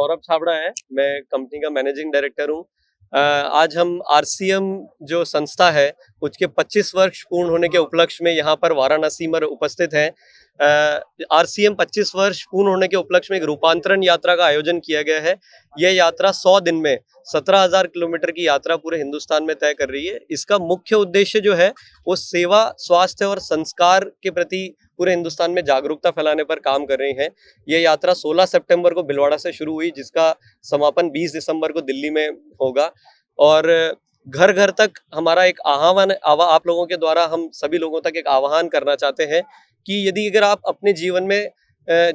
सौरभ छाबड़ा है, मैं कंपनी का मैनेजिंग डायरेक्टर हूँ। आज हम आरसीएम जो संस्था है उसके 25 वर्ष पूर्ण होने के उपलक्ष्य में यहाँ पर वाराणसी में उपस्थित हैं। आरसीएम 25 वर्ष पूर्ण होने के उपलक्ष्य में एक रूपांतरण यात्रा का आयोजन किया गया है। यह यात्रा 100 दिन में 17,000 किलोमीटर की यात्रा पूरे हिंदुस्तान में तय कर रही है। इसका मुख्य उद्देश्य जो है वो सेवा, स्वास्थ्य और संस्कार के प्रति पूरे हिंदुस्तान में जागरूकता फैलाने पर काम कर रही है। यह यात्रा 16 सितंबर को भिलवाड़ा से शुरू हुई, जिसका समापन 20 दिसंबर को दिल्ली में होगा। और घर घर तक हमारा एक आह्वान आप लोगों के द्वारा हम सभी लोगों तक एक आह्वान करना चाहते हैं कि यदि अगर आप अपने जीवन में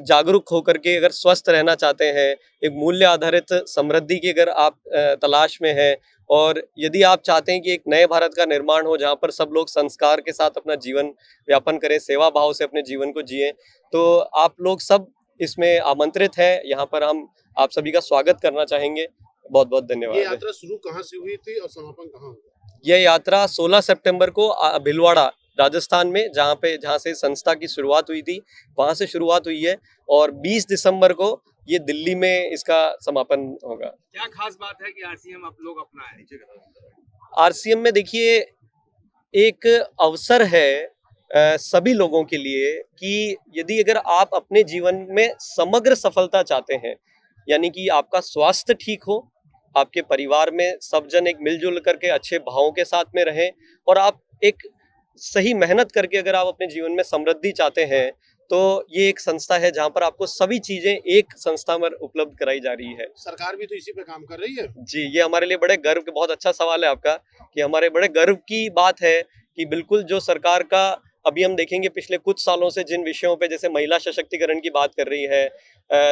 जागरूक होकर के अगर स्वस्थ रहना चाहते हैं, एक मूल्य आधारित समृद्धि की अगर आप तलाश में हैं, और यदि आप चाहते हैं कि एक नए भारत का निर्माण हो जहाँ पर सब लोग संस्कार के साथ अपना जीवन यापन करें, सेवा भाव से अपने जीवन को जिएं, तो आप लोग सब इसमें आमंत्रित हैं। यहाँ पर हम आप सभी का स्वागत करना चाहेंगे। बहुत बहुत धन्यवाद। ये यात्रा शुरू कहाँ से हुई थी और समापन कहाँ होगा? यह यात्रा 16 सितंबर को भिलवाड़ा राजस्थान में, जहाँ से संस्था की शुरुआत हुई थी, वहां से शुरुआत हुई है, और 20 दिसंबर को ये दिल्ली में इसका समापन होगा। क्या खास बात है कि आरसीएम आप लोग अपनाएं? आरसीएम में देखिए, एक अवसर है सभी लोगों के लिए कि यदि अगर आप अपने जीवन में समग्र सफलता चाहते हैं, यानी कि आपका स्वास्थ्य ठीक हो, आपके परिवार में सब जन एक मिलजुल करके अच्छे भावों के साथ में रहें, और आप एक सही मेहनत करके अगर आप अपने जीवन में समृद्धि चाहते हैं, तो ये एक संस्था है जहां पर आपको सभी चीजें एक संस्था में उपलब्ध कराई जा रही है। सरकार भी तो इसी पे काम कर रही है। जी, ये हमारे लिए बड़े गर्व के, बहुत अच्छा सवाल है आपका, कि हमारे बड़े गर्व की बात है कि बिल्कुल जो सरकार का अभी हम देखेंगे पिछले कुछ सालों से जिन विषयों पे, जैसे महिला सशक्तिकरण की बात कर रही है,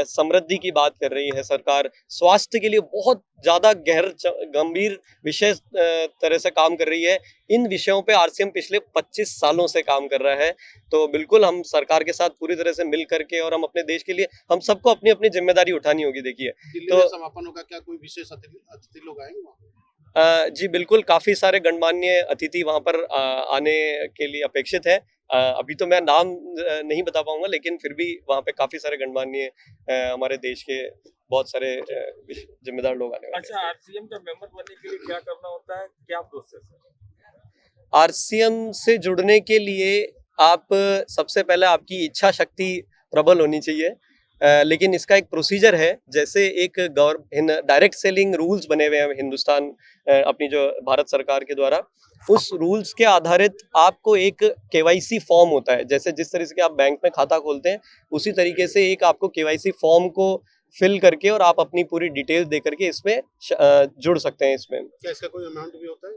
समृद्धि की बात कर रही है सरकार, स्वास्थ्य के लिए बहुत ज्यादा गंभीर विषय तरह से काम कर रही है। इन विषयों पे आरसीएम पिछले 25 सालों से काम कर रहा है। तो बिल्कुल हम सरकार के साथ पूरी तरह से मिल करके, और हम अपने देश के लिए हम सबको अपनी अपनी जिम्मेदारी उठानी होगी। देखिए, दिल्ली में समापन होगा, क्या कोई विशेष अतिथि लोग आएंगे वहाँ? जी बिल्कुल, काफी सारे गणमान्य अतिथि वहां पर आने के लिए अपेक्षित है। अभी तो मैं नाम नहीं बता पाऊंगा, लेकिन फिर भी वहां पे काफी सारे गणमान्य हमारे देश के बहुत सारे जिम्मेदार लोग आने वाले हैं। अच्छा, आरसीएम का मेंबर बनने के लिए क्या करना होता है, क्या प्रोसेस है? आरसीएम से जुड़ने के लिए आप सबसे पहले आपकी इच्छा शक्ति प्रबल होनी चाहिए। लेकिन इसका एक प्रोसीजर है, जैसे एक डायरेक्ट सेलिंग रूल्स बने हुए हैं हिंदुस्तान अपनी जो भारत सरकार के द्वारा, उस रूल्स के आधारित आपको एक केवाईसी फॉर्म होता है। जैसे जिस तरह से आप बैंक में खाता खोलते हैं, उसी तरीके से एक आपको केवाईसी फॉर्म को फिल करके और आप अपनी पूरी डिटेल दे करके इसमें जुड़ सकते हैं। इसमें क्या इसका कोई अमाउंट भी होता है?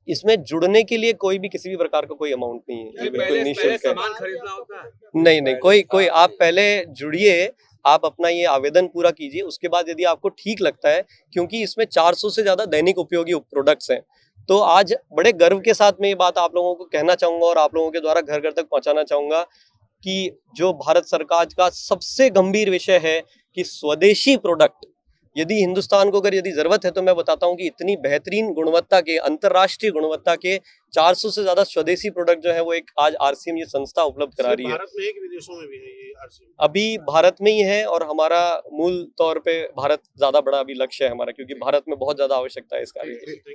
इसमें जुड़ने के लिए कोई भी किसी भी प्रकार का कोई अमाउंट नहीं है, ये बिल्कुल निःशुल्क है। सामान खरीदना होता है? नहीं, कोई आप पहले जुड़िए, आप अपना ये आवेदन पूरा कीजिए, उसके बाद यदि आपको ठीक लगता है, क्योंकि इसमें 400 से ज्यादा दैनिक उपयोगी प्रोडक्ट्स हैं, तो आज बड़े गर्व के साथ मैं ये बात आप लोगों को कहना चाहूंगा और आप लोगों के द्वारा घर घर तक पहुंचाना चाहूंगा कि जो भारत सरकार का सबसे गंभीर विषय है कि स्वदेशी प्रोडक्ट, यदि हिंदुस्तान को अगर यदि जरूरत है, तो मैं बताता हूं कि इतनी बेहतरीन गुणवत्ता के, अंतरराष्ट्रीय गुणवत्ता के 400 से ज्यादा स्वदेशी प्रोडक्ट जो है वो एक आज आरसीएम ये संस्था उपलब्ध करा रही है। भारत में है कि विदेशों में भी है ये आरसीएम? अभी भारत में ही है, और हमारा मूल तौर पे भारत ज्यादा बड़ा अभी लक्ष्य है हमारा, क्योंकि भारत में बहुत ज्यादा आवश्यकता है इस कार्य की।